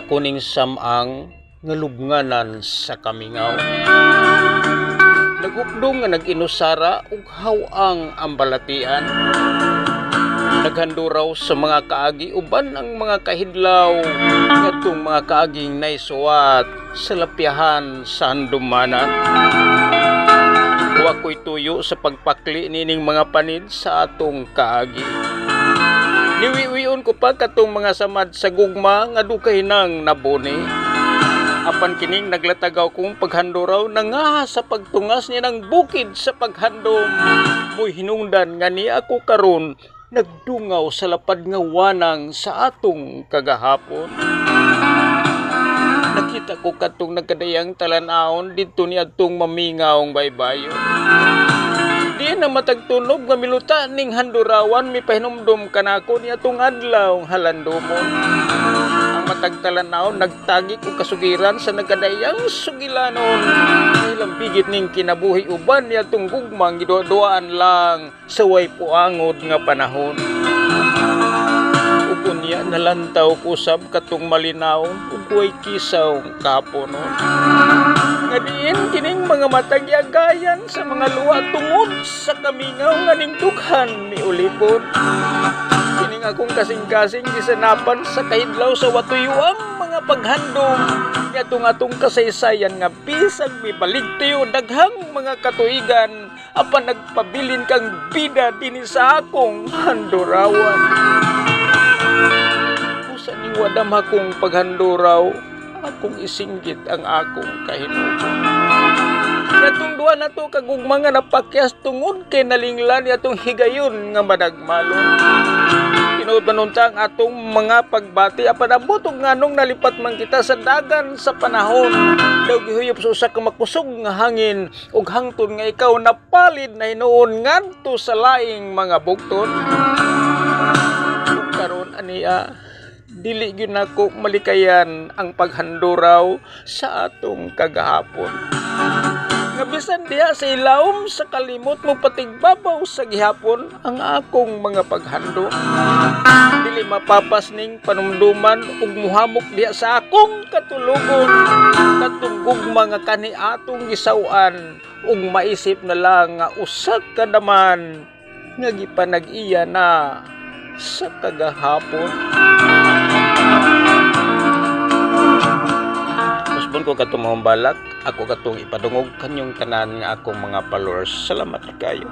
ako ning samang nga lubnganan sa kamingaw. Nagukdong nga nag-inusara ug hawang ang balatian. Naghanduraw sa mga kaagi uban ang mga kahidlaw ngadtong mga kaaging naisuwat sa lapyahan sa handumanan. Wa ko'y tuyo sa pagpakli nining mga panid sa atong kaagi. Niwiwion ko pa katong mga samad sa gugma nga dukay nang nabuni. Apan kining naglatagaw kong paghanduraw na nga sa pagtungas niya ng bukid sa paghandom. Mo'y hinungdan nga ni ako karon nagdungaw sa lapad nga wanang sa atong kagahapon. Nakita ko katong nagkadayang talanawon dito ni atong mamingawng baybayon. Di na matagtunog nga miluta ning handurawan mipahinumdum kanako ni atong adlaw halandomon. Ang matagtalanaw nagtagi og kasugiran sa nagkadayang sugilanon. Lambigit ning kinabuhi uban ni atong gugmang giduaan lang sa way puangod nga panahon. Ug unya nalantaw kusab katong malinaw ug way kisaw kaponon. Nga diin kining mga matagyagayan sa mga luwa tungod sa kamingaw nga ning dughan ni ulipod. Kining akong kasing-kasing gisanapan sa kahidlaw sa watuyuang mga paghandom atong kasaysayan nga bisag mibaligtiyo daghang mga katuigan apan nagpabilin kang bida dinhi sa akong handurawan. Usa ning wadam akong paghanduraw akong isinggit ang akong kahinugon. Atong duha na to kagugma nga napakyas tungod kay nalinglan atong higayon nga madagmalon. Tinuod manunta ang atong mga pagbati apan abot og nganong nalipat man kita sa dagan sa panahon. Daw gihuyop sa usa ka makusog nga hangin ug hangtod nga ikaw napalid na hinuon ngadto sa laing mga bugton. Ug karon aniya dili gyud nako malikayan ang paghanduraw sa atong kagahapon. Nga bisan diha sa ilawom sa kalimot mo patigbabaw sa gihapon ang akong mga paghandom. Dili mapapas ning panumduman ug muhamok diha sa akong katulugon. Katong gugma nga kani atong gisaw-an ug maisip na lang nga usa ka naman nga gipanag-iya na sa kagahapon. Usbon ko katong mambalak, ako katong ipadungog kanyong tanan nga akong mga followers. Salamat kayo.